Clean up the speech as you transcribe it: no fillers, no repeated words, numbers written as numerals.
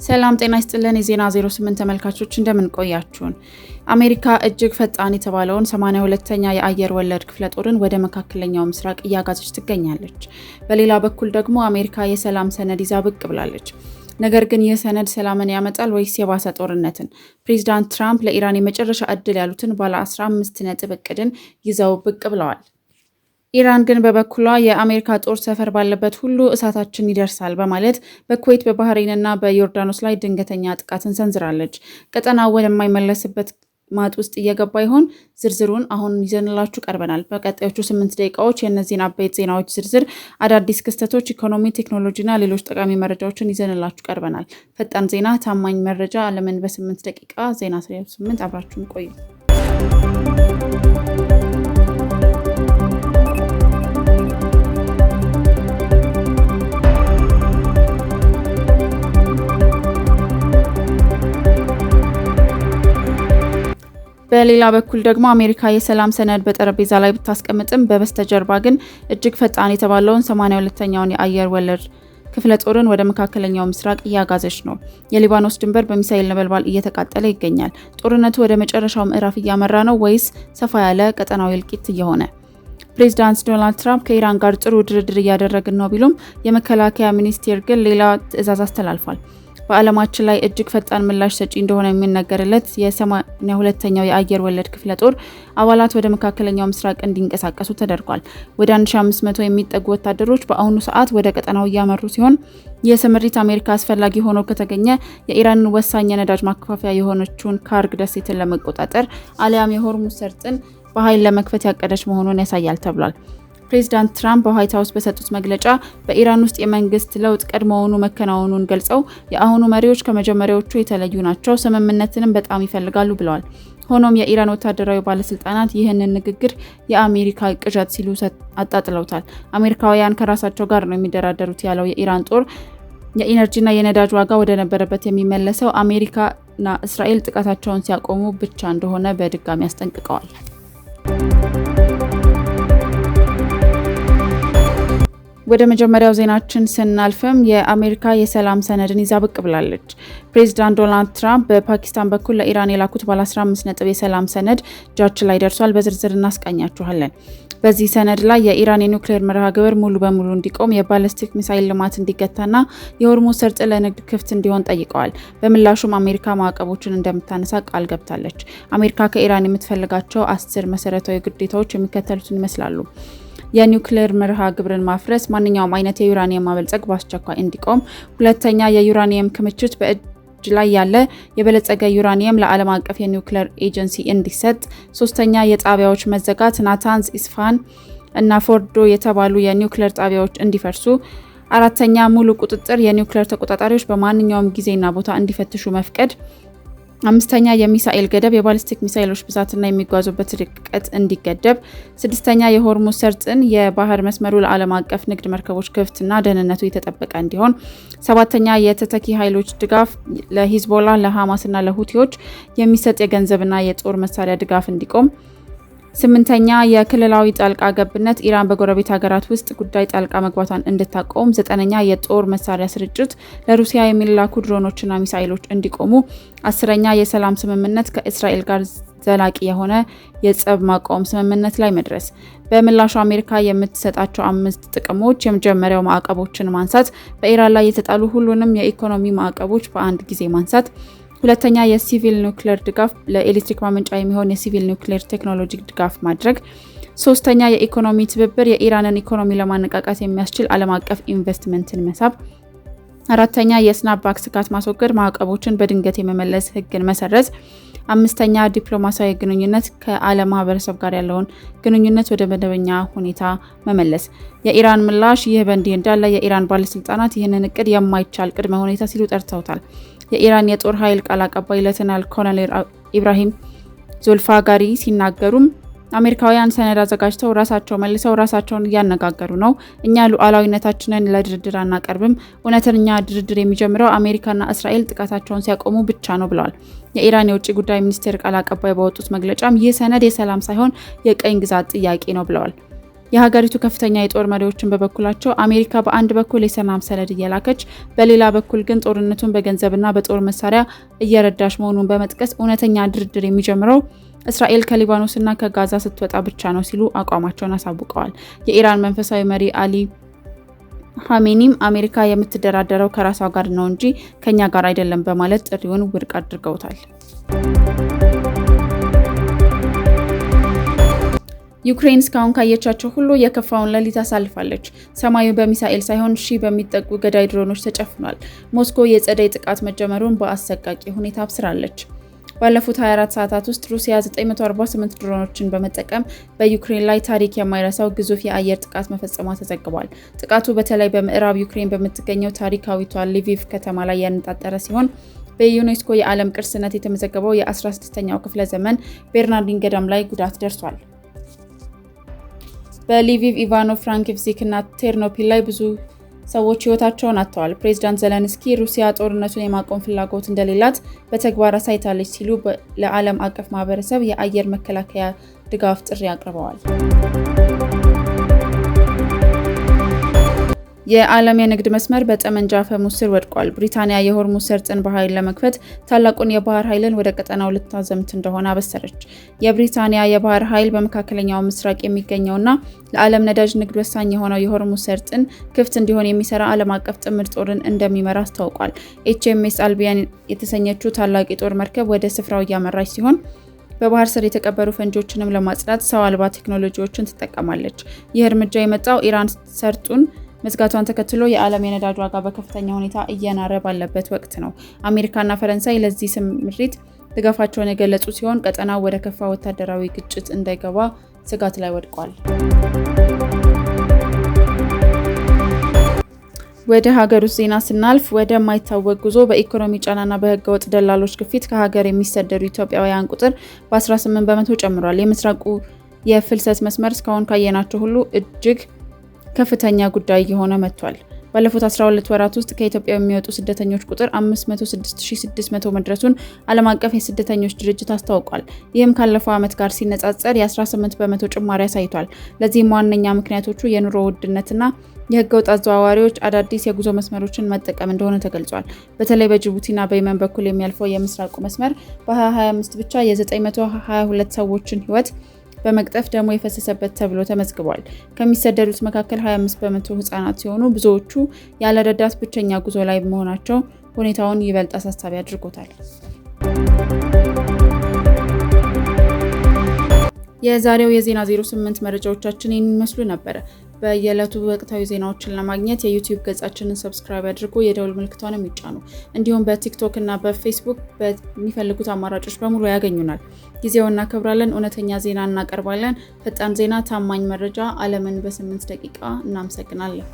ሰላም ጤና ይስጥልን የዜና 08 ተመልካቾች እንደምን ቆያችሁን። አሜሪካ እጅግ ፈጣን የተባለውን 82ኛ የአየር ወለድ ክፍለ ጦርን ወደ መካከለኛው ምስራቅ እያጋዘች ትገኛለች። በሌላ በኩል ደግሞ አሜሪካ የሰላም ሰነድ ይዛ ብቅ ብላለች። ነገር ግን ይህ ሰነድ ሰላምን ያመጣል ወይስ የባሰ ጦርነትን? ፕሬዚዳንት ትራምፕ ለኢራን የመጨረሻ ዕድል ያሉትን ባለ 15 ነጥብ እቅድን ይዘው ብቅ ብለዋል። ኢራን ግን በበኩሏ የአሜሪካ ጦር ሰፈር ባለበት ሁሉ እሳታችን ይደርሳል በማለት በኩዌት በባህሬንና በዮርዳኖስ ላይ ድንገተኛ ጥቃትን ሰንዝራለች። ቀጠናው ወደማይመለስበት ማጥ ውስጥ እየገባ ይሆን? ዝርዝሩን አሁን ይዘንላችሁ ቀርበናል። በቀጣዮቹ 8 ደቂቃዎች የእነዚህን አበይት ዜናዎች ዝርዝር፣ አዳዲስ ክስተቶች፣ ኢኮኖሚ፣ ቴክኖሎጂና ሌሎች ጠቃሚ መረጃዎችን ይዘንላችሁ ቀርበናል። ፈጣን ዜና፣ ታማኝ መረጃ፣ ዓለምን በ8 ደቂቃ። ዜና 8 አብራችሁን ቆዩ። በሌላ በኩል ደግሞ አሜሪካ የሰላም ሰነድ በጠረጴዛ ላይ ብታስቀምጥም በበስተጀርባ ግን እጅግ ፈጣን የተባለውን 82ኛውን የአየር ወለድ ክፍለ ጦርን ወደ መካከለኛው ምስራቅ እያጋዘች ነው። የሊባኖስ ድንበር በሚሳኤል ነበልባል እየተቃጠለ ይገኛል። ጦርነቱ ወደ መጨረሻው ምዕራፍ እያመራ ነው ወይስ ሰፋ ያለ ቀጠናዊ እልቂት እየሆነ? ፕሬዚዳንት ዶናልድ ትራምፕ ከኢራን ጋር ጥሩ ድርድር እያደረግን ነው ቢሉም የመከላከያ ሚኒስቴር ግን ሌላ ትዕዛዝ አስተላልፏል። በዓለማችን ላይ እጅግ ፈጣን ምላሽ ሰጪ እንደሆነ የሚነገርለት የ82ኛው የአየር ወለድ ክፍለ ጦር አባላት ወደ መካከለኛው ምስራቅ እንዲንቀሳቀሱ ተደርጓል። ወደ 1500 የሚጠጉ ወታደሮች በአሁኑ ሰዓት ወደ ቀጠናው እያመሩ ሲሆን የስምሪት አሜሪካ አስፈላጊ ሆኖ ከተገኘ የኢራንን ወሳኝ የነዳጅ ማከፋፈያ የሆነችውን ካርግ ደሴትን ለመቆጣጠር አሊያም የሆርሙዝ ሰርጥን በኃይል ለመክፈት ያቀደች መሆኑን ያሳያል ተብሏል። ፕሬዚዳንት ትራምፕ በዋይት ሀውስ በሰጡት መግለጫ በኢራን ውስጥ የመንግስት ለውጥ ቀድሞውኑ መከናወኑን ገልጸው የአሁኑ መሪዎች ከመጀመሪያዎቹ የተለዩ ናቸው፣ ስምምነትንም በጣም ይፈልጋሉ ብለዋል። ሆኖም የኢራን ወታደራዊ ባለስልጣናት ይህንን ንግግር የአሜሪካ ቅዠት ሲሉ አጣጥለውታል። አሜሪካውያን ከራሳቸው ጋር ነው የሚደራደሩት ያለው የኢራን ጦር የኢነርጂና የነዳጅ ዋጋ ወደ ነበረበት የሚመለሰው አሜሪካና እስራኤል ጥቃታቸውን ሲያቆሙ ብቻ እንደሆነ በድጋሚ አስጠንቅቀዋል። ወደ መጀመሪያው ዜናችን ስናልፍም የአሜሪካ የሰላም ሰነድን ይዛ ብቅ ብላለች። ፕሬዚዳንት ዶናልድ ትራምፕ በፓኪስታን በኩል ለኢራን የላኩት ባለ 15 ነጥብ የሰላም ሰነድ እጃችን ላይ ደርሷል። በዝርዝር እናስቃኛችኋለን። በዚህ ሰነድ ላይ የኢራን የኒውክሌር መርሃ ግብር ሙሉ በሙሉ እንዲቆም፣ የባሊስቲክ ሚሳይል ልማት እንዲገታና የሆርሙዝ ሰርጥ ለንግድ ክፍት እንዲሆን ጠይቀዋል። በምላሹም አሜሪካ ማዕቀቦችን እንደምታነሳ ቃል ገብታለች። አሜሪካ ከኢራን የምትፈልጋቸው 10 መሰረታዊ ግዴታዎች የሚከተሉትን ይመስላሉ። የኒውክሌር መርሃ ግብርን ማፍረስ፣ ማንኛውም አይነት የዩራኒየም ማበልጸግ በአስቸኳይ እንዲቆም፣ ሁለተኛ የዩራኒየም ክምችት በእጅ ላይ ያለ የበለጸገ ዩራኒየም ለዓለም አቀፍ የኒውክሌር ኤጀንሲ እንዲሰጥ፣ ሶስተኛ የጣቢያዎች መዘጋት፣ ናታንዝ፣ ኢስፋሃን እና ፎርዶ የተባሉ የኒውክሌር ጣቢያዎች እንዲፈርሱ፣ አራተኛ ሙሉ ቁጥጥር፣ የኒውክሌር ተቆጣጣሪዎች በማንኛውም ጊዜና ቦታ እንዲፈትሹ መፍቀድ፣ አምስተኛ የሚሳኤል ገደብ፣ የባሊስቲክ ሚሳኤሎች ብዛትና የሚጓዙበት ርቀት እንዲገደብ፣ ስድስተኛ የሆርሙዝ ሰርጥን የባህር መስመሩ ለዓለም አቀፍ ንግድ መርከቦች ክፍትና ደህንነቱ የተጠበቀ እንዲሆን፣ ሰባተኛ የተተኪ ኃይሎች ድጋፍ ለሂዝቦላ፣ ለሐማስና ለሁቲዎች የሚሰጥ የገንዘብና የጦር መሳሪያ ድጋፍ እንዲቆም፣ ስምንተኛ የክልላዊ ጣልቃ ገብነት ኢራን በጎረቤት ሀገራት ውስጥ ጉዳይ ጣልቃ መግባቷን እንድታቆም፣ ዘጠነኛ የጦር መሳሪያ ስርጭት ለሩሲያ የሚላኩ ድሮኖችና ሚሳኤሎች እንዲቆሙ፣ አስረኛ የሰላም ስምምነት ከእስራኤል ጋር ዘላቂ የሆነ የጸብ ማቆም ስምምነት ላይ መድረስ። በምላሹ አሜሪካ የምትሰጣቸው 5 ጥቅሞች፣ የመጀመሪያው ማዕቀቦችን ማንሳት፣ በኢራን ላይ የተጣሉ ሁሉንም የኢኮኖሚ ማዕቀቦች በአንድ ጊዜ ማንሳት፣ ሁለተኛ የሲቪል ኒውክሌር ድጋፍ፣ ለኤሌክትሪክ ማመንጫ የሚሆን የሲቪል ኒውክሌር ቴክኖሎጂ ድጋፍ ማድረግ፣ ሶስተኛ የኢኮኖሚ ትብብር፣ የኢራንን ኢኮኖሚ ለማነቃቃት የሚያስችል ዓለም አቀፍ ኢንቨስትመንትን መሳብ፣ አራተኛ የስናፕባክ ስጋት ማስወገድ፣ ማዕቀቦችን በድንገት የመመለስ ህግን መሰረዝ፣ አምስተኛ ዲፕሎማሲያዊ ግንኙነት፣ ከዓለም ማህበረሰብ ጋር ያለውን ግንኙነት ወደ መደበኛ ሁኔታ መመለስ። የኢራን ምላሽ ይህ በእንዲህ እንዳለ የኢራን ባለስልጣናት ይህንን እቅድ የማይቻል ቅድመ ሁኔታ ሲሉ ጠርተውታል። የኢራን የጦር ኃይል ቃል አቀባይ ሌተናል ኮሎኔል ኢብራሂም ዞልፋጋሪ ሲናገሩም አሜሪካውያን ሰነድ አዘጋጅተው ራሳቸው መልሰው ራሳቸውን እያነጋገሩ ነው። እኛ ሉዓላዊነታችንን ለድርድር አናቀርብም። እውነተኛ ድርድር የሚጀምረው አሜሪካና እስራኤል ጥቃታቸውን ሲያቆሙ ብቻ ነው ብለዋል። የኢራን የውጭ ጉዳይ ሚኒስቴር ቃል አቀባይ ባወጡት መግለጫም ይህ ሰነድ የሰላም ሳይሆን የቀኝ ግዛት ጥያቄ ነው ብለዋል። የሀገሪቱ ከፍተኛ የጦር መሪዎችን በበኩላቸው አሜሪካ በአንድ በኩል የሰላም ሰነድ እየላከች በሌላ በኩል ግን ጦርነቱን በገንዘብና በጦር መሳሪያ እየረዳች መሆኑን በመጥቀስ እውነተኛ ድርድር የሚጀምረው እስራኤል ከሊባኖስና ከጋዛ ስትወጣ ብቻ ነው ሲሉ አቋማቸውን አሳውቀዋል። የኢራን መንፈሳዊ መሪ አሊ ሐሜኒም አሜሪካ የምትደራደረው ከራሷ ጋር ነው እንጂ ከኛ ጋር አይደለም በማለት ጥሪውን ውድቅ አድርገውታል። ዩክሬን እስካሁን ካየቻቸው ሁሉ የከፋውን ሌሊት አሳልፋለች። ሰማዩ በሚሳኤል ሳይሆን ሺህ በሚጠጉ ገዳይ ድሮኖች ተጨፍኗል። ሞስኮ የጸደይ ጥቃት መጀመሩን በአሰቃቂ ሁኔታ አብስራለች። ባለፉት 24 ሰዓታት ውስጥ ሩሲያ 948 ድሮኖችን በመጠቀም በዩክሬን ላይ ታሪክ የማይረሳው ግዙፍ የአየር ጥቃት መፈጸሟ ተዘግቧል። ጥቃቱ በተለይ በምዕራብ ዩክሬን በምትገኘው ታሪካዊቷ ሊቪቭ ከተማ ላይ ያነጣጠረ ሲሆን በዩኔስኮ የዓለም ቅርስነት የተመዘገበው የ16ኛው ክፍለ ዘመን ቤርናርዲን ገዳም ላይ ጉዳት ደርሷል። በሊቪቭ፣ ኢቫኖ ፍራንኪቭስክ እና ቴርኖፒል ላይ ብዙ ሰዎች ህይወታቸውን አጥተዋል። ፕሬዝዳንት ዘለንስኪ ሩሲያ ጦርነቱን የማቆም ፍላጎት እንደሌላት በተግባር አሳይታለች ሲሉ ለዓለም አቀፍ ማህበረሰብ የአየር መከላከያ ድጋፍ ጥሪ አቅርበዋል። የዓለም የንግድ መስመር በጠመንጃ አፈሙዝ ስር ወድቋል። ብሪታንያ የሆርሙዝ ሰርጥን በኃይል ለመክፈት ታላቁን የባህር ኃይልን ወደ ቀጠናው ልታዘምት እንደሆነ አበሰረች። የብሪታንያ የባህር ኃይል በመካከለኛው ምስራቅ የሚገኘውና ለዓለም ነዳጅ ንግድ ወሳኝ የሆነው የሆርሙዝ ሰርጥን ክፍት እንዲሆን የሚሰራ ዓለም አቀፍ ጥምር ጦርን እንደሚመራ አስታውቋል። HMS አልቢያን የተሰኘችው ታላቅ የጦር መርከብ ወደ ስፍራው እያመራች ሲሆን በባህር ስር የተቀበሩ ፈንጂዎችንም ለማጽዳት ሰው አልባ ቴክኖሎጂዎችን ትጠቀማለች። ይህ እርምጃ የመጣው ኢራን ሰርጡን መዝጋቷን ተከትሎ የዓለም የነዳጅ ዋጋ በከፍተኛ ሁኔታ እየናረ ባለበት ወቅት ነው። አሜሪካና ፈረንሳይ ለዚህ ስምሪት ድጋፋቸውን የገለጹ ሲሆን ቀጠናው ወደ ከፋ ወታደራዊ ግጭት እንዳይገባ ስጋት ላይ ወድቋል። ወደ ሀገር ውስጥ ዜና ስናልፍ ወደማይታወቅ ጉዞ በኢኮኖሚ ጫናና በህገወጥ ደላሎች ግፊት ከሀገር የሚሰደዱ ኢትዮጵያውያን ቁጥር በ18 በመቶ ጨምሯል። የምስራቁ የፍልሰት መስመር እስካሁን ካየናቸው ሁሉ እጅግ ከፍተኛ ጉዳይ የሆነ መጥቷል። ባለፉት 12 ወራት ውስጥ ከኢትዮጵያ የሚወጡ ስደተኞች ቁጥር 56600 መድረሱን ዓለም አቀፍ የስደተኞች ድርጅት አስታውቋል። ይህም ካለፈው ዓመት ጋር ሲነጻጸር የ18 በመቶ ጭማሪ አሳይቷል። ለዚህም ዋነኛ ምክንያቶቹ የኑሮ ውድነትና የህገወጥ አዘዋዋሪዎች አዳዲስ የጉዞ መስመሮችን መጠቀም እንደሆነ ተገልጿል። በተለይ በጅቡቲና በየመን በኩል የሚያልፈው የምስራቁ መስመር በ2025 ብቻ የ922 ሰዎችን ህይወት በመቅጠፍ ደግሞ የፈሰሰበት ተብሎ ተመዝግቧል። ከሚሰደዱት መካከል 25 በመቶ ህጻናት ሲሆኑ ብዙዎቹ ያለ ረዳት ብቸኛ ጉዞ ላይ መሆናቸው ሁኔታውን ይበልጥ አሳሳቢ አድርጎታል። የዛሬው የዜና 08 መረጃዎቻችን ይመስሉ ነበር። በየዕለቱ ወቅታዊ ዜናዎችን ለማግኘት የዩቲዩብ ገጻችንን ሰብስክራይብ አድርጉ፣ የደውል ምልክቷንም ይጫኑ። እንዲሁም በቲክቶክ እና በፌስቡክ በሚፈልጉት አማራጮች በሙሉ ያገኙናል። ጊዜውን እናከብራለን። እውነተኛ ዜና እናቀርባለን። ፈጣን ዜና፣ ታማኝ መረጃ፣ ዓለምን በ8 ደቂቃ። እናመሰግናለን።